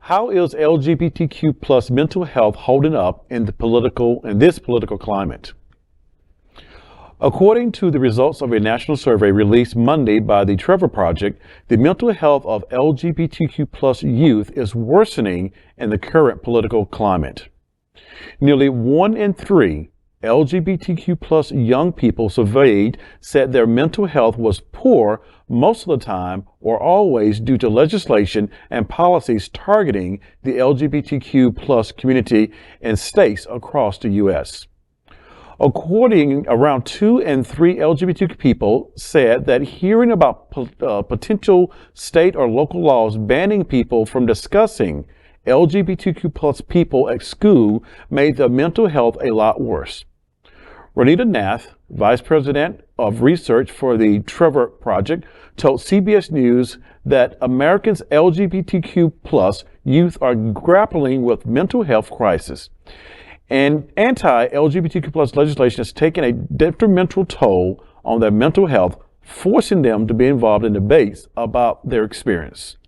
How is LGBTQ plus mental health holding up in this political climate? According to the results of a national survey released Monday by the Trevor Project, the mental health of LGBTQ plus youth is worsening in the current political climate. Nearly 1 in 3 LGBTQ plus young people surveyed said their mental health was poor most of the time or always due to legislation and policies targeting the LGBTQ plus community in states across the U.S. Around 2 in 3 LGBTQ people said that hearing about potential state or local laws banning people from discussing LGBTQ plus people at school made their mental health a lot worse. Renita Nath, Vice President of Research for the Trevor Project, told CBS News that Americans' LGBTQ plus youth are grappling with mental health crisis. And anti-LGBTQ plus legislation has taken a detrimental toll on their mental health, forcing them to be involved in debates about their experience.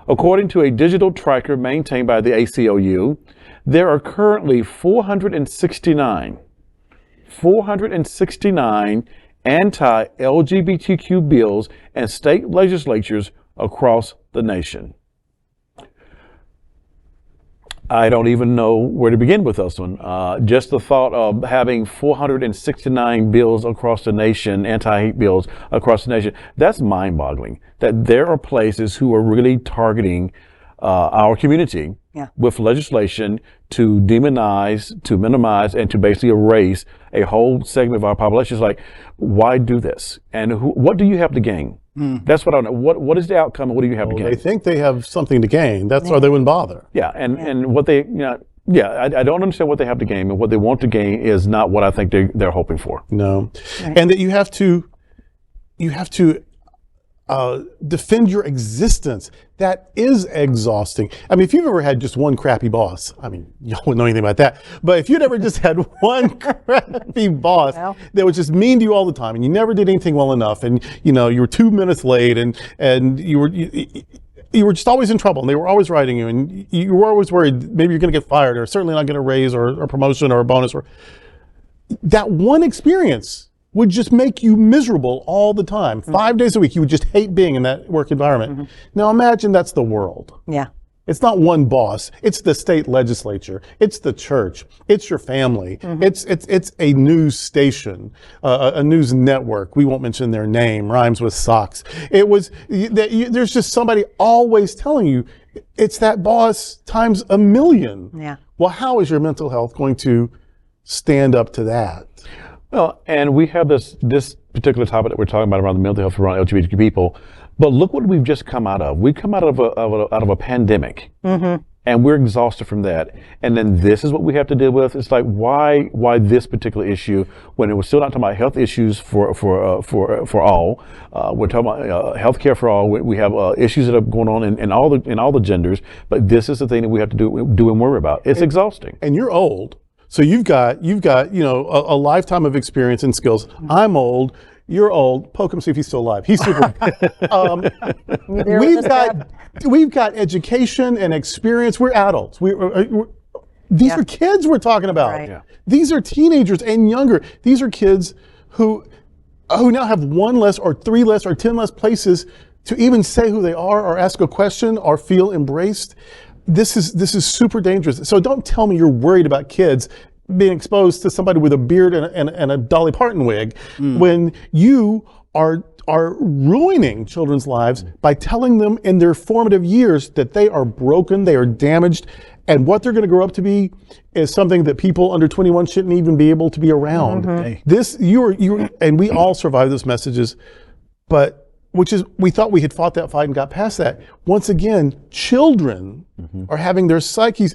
According to a digital tracker maintained by the ACLU, there are currently 469 anti-LGBTQ bills in state legislatures across the nation. I don't even know where to begin with this one. Just the thought of having 469 bills across the nation, anti-hate bills across the nation, that's mind-boggling. That there are places who are really targeting our community with legislation to demonize, to minimize, and to basically erase a whole segment of our population. It's like, why do this? And what do you have to gain? That's what I don't know. What is the outcome and what do you have to gain? They think they have something to gain. That's why they wouldn't bother. Yeah, and what they, I don't understand what they have to gain, and what they want to gain is not what I think they're hoping for. No, and that you have to defend your existence. That is exhausting. I mean, if you've ever had just one crappy boss, I mean, y'all wouldn't know anything about that, but if you'd ever just had one crappy boss that was just mean to you all the time, and you never did anything well enough, and you were 2 minutes late, and you were just always in trouble, and they were always writing you, and you were always worried maybe you're going to get fired, or certainly not get a raise, or a promotion, or a bonus, or that one experience would just make you miserable all the time. 5 days a week, you would just hate being in that work environment. Now imagine that's the world. Yeah. It's not one boss. It's the state legislature. It's the church. It's your family. It's a news station, a news network. We won't mention their name. Rhymes with socks. There's just somebody always telling you it's that boss times a million. Yeah. Well, how is your mental health going to stand up to that? Well, and we have this particular topic that we're talking about around the mental health around LGBTQ people, but look what we've just come out of. We've come out of a pandemic, and we're exhausted from that. And then this is what we have to deal with. It's like, why this particular issue when it was still not talking about health issues for all? We're talking about healthcare for all. We have issues that are going on in all the genders, but this is the thing that we have to do and worry about. It's exhausting. And you're old. So you've got a lifetime of experience and skills. I'm old. You're old. Poke him, see if he's still alive. He's super. We've got education and experience. We're adults. These are kids we're talking about. Right. Yeah. These are teenagers and younger. These are kids who now have 1 less or 3 less or 10 less places to even say who they are or ask a question or feel embraced. This is super dangerous. So don't tell me you're worried about kids being exposed to somebody with a beard and a Dolly Parton wig when you are ruining children's lives by telling them in their formative years that they are broken, they are damaged, and what they're going to grow up to be is something that people under 21 shouldn't even be able to be around. And we all survive those messages, but we thought we had fought that fight and got past that. Once again, children are having their psyches.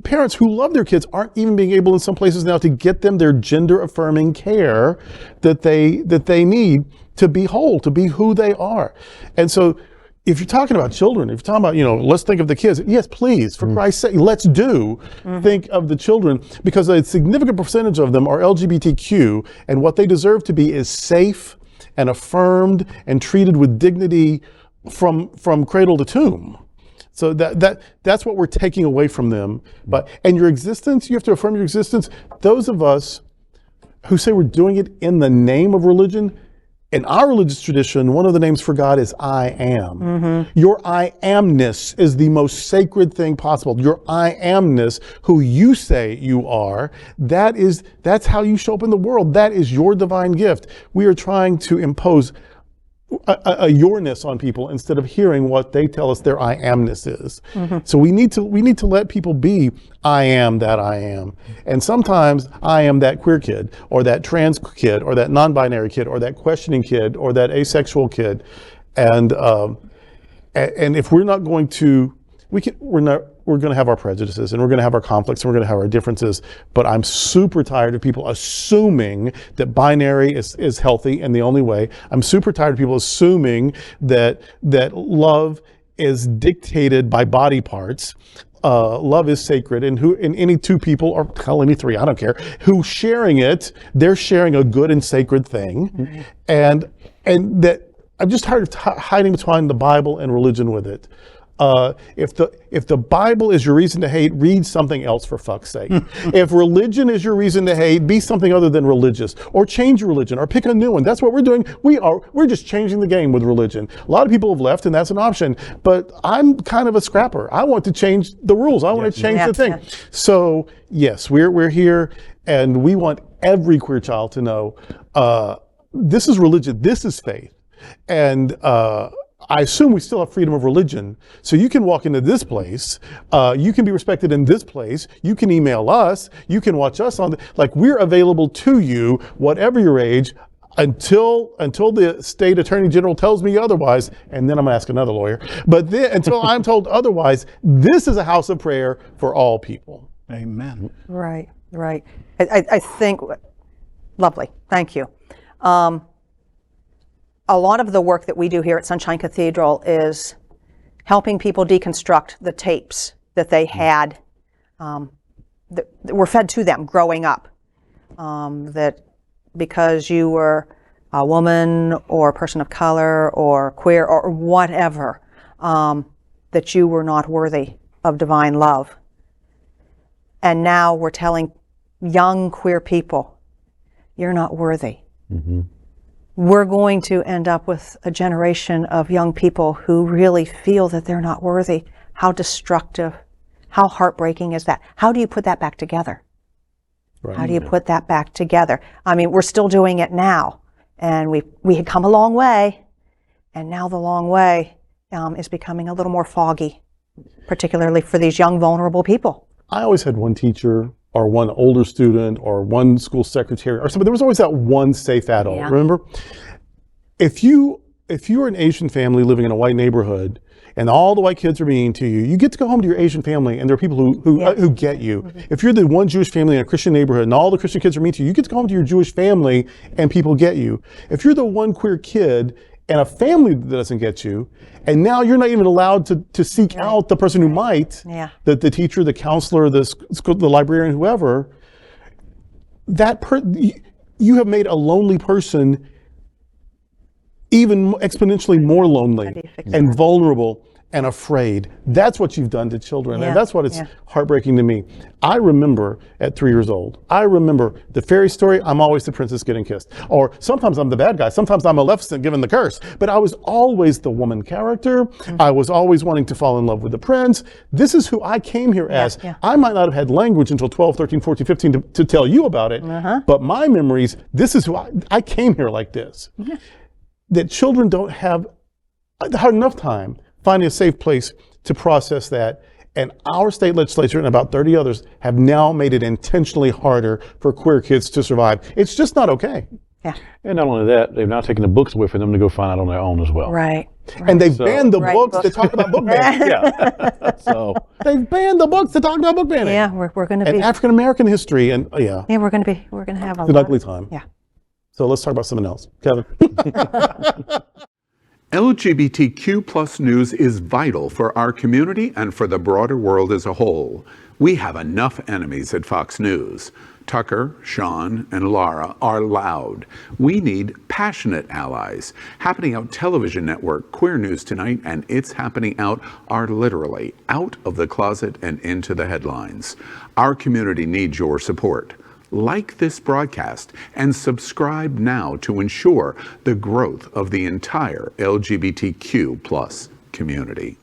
Parents who love their kids aren't even being able in some places now to get them their gender affirming care that they need to be whole, to be who they are. And so if you're talking about children, if you're talking about, let's think of the kids, yes, please, for Christ's sake, let's think of the children, because a significant percentage of them are LGBTQ, and what they deserve to be is safe and affirmed and treated with dignity from cradle to tomb. So that's what we're taking away from them. And your existence, you have to affirm your existence. Those of us who say we're doing it in the name of religion, in our religious tradition, one of the names for God is I am. Your I amness is the most sacred thing possible. Your I amness, who you say you are, that's how you show up in the world. That is your divine gift. We are trying to impose a yourness on people instead of hearing what they tell us their I amness is. So we need to let people be I am that I am. And sometimes I am that queer kid, or that trans kid, or that non-binary kid, or that questioning kid, or that asexual kid. And if we're not going to, we're going to have our prejudices, and we're going to have our conflicts, and we're going to have our differences. But I'm super tired of people assuming that binary is healthy and the only way. I'm super tired of people assuming that love is dictated by body parts. Love is sacred, and any two people, or hell, any three, I don't care, who sharing it, they're sharing a good and sacred thing. And that I'm just tired of hiding between the Bible and religion with it. If the Bible is your reason to hate, read something else, for fuck's sake. If religion is your reason to hate, be something other than religious, or change your religion, or pick a new one. That's what we're doing. We're just changing the game with religion. A lot of people have left, and that's an option. But I'm kind of a scrapper. I want to change the rules. I want to change the thing. So yes, we're here, and we want every queer child to know this is religion. This is faith, and I assume we still have freedom of religion. So you can walk into this place, you can be respected in this place, you can email us, you can watch us we're available to you, whatever your age, until the state attorney general tells me otherwise, and then I'm gonna ask another lawyer. But then, until I'm told otherwise, this is a house of prayer for all people. Amen. Right. I think, lovely, thank you. A lot of the work that we do here at Sunshine Cathedral is helping people deconstruct the tapes that they had, that were fed to them growing up. That because you were a woman or a person of color or queer or whatever, that you were not worthy of divine love. And now we're telling young queer people, you're not worthy. We're going to end up with a generation of young people who really feel that they're not worthy. How destructive, how heartbreaking is that? How do you put that back together? Right. How do you put that back together? I mean, we're still doing it now, and we had come a long way, and now the long way is becoming a little more foggy, particularly for these young, vulnerable people. I always had one teacher, or one older student, or one school secretary, or something. There was always that one safe adult. Yeah. Remember, if you are an Asian family living in a white neighborhood, and all the white kids are mean to you, you get to go home to your Asian family, and there are people who get you. If you're the one Jewish family in a Christian neighborhood, and all the Christian kids are mean to you, you get to go home to your Jewish family, and people get you. If you're the one queer kid and a family that doesn't get you, and now you're not even allowed to seek out the person who might, the teacher, the counselor, the librarian, whoever, you have made a lonely person even exponentially more lonely and vulnerable and afraid. That's what you've done to children, and that's what it's heartbreaking to me. I remember at 3 years old, I remember the fairy story, I'm always the princess getting kissed. Or sometimes I'm the bad guy, sometimes I'm Maleficent given the curse, but I was always the woman character. I was always wanting to fall in love with the prince. This is who I came here as. I might not have had language until 12, 13, 14, 15 to tell you about it, but my memories, this is who I came here like this. That children don't have hard enough time finding a safe place to process that. And our state legislature and about 30 others have now made it intentionally harder for queer kids to survive. It's just not okay. And not only that, they've now taken the books away from them to go find out on their own as well. And they've banned the books that talk about book banning. So they've banned the books that talk about book banning. We're going to be. And African American history, and we're going to have an ugly time. So let's talk about something else. Kevin. LGBTQ plus news is vital for our community and for the broader world as a whole. We have enough enemies at Fox News. Tucker, Sean, and Laura are loud. We need passionate allies. Happening Out Television Network, Queer News Tonight, and It's Happening Out are literally out of the closet and into the headlines. Our community needs your support. Like this broadcast and subscribe now to ensure the growth of the entire LGBTQ+ community.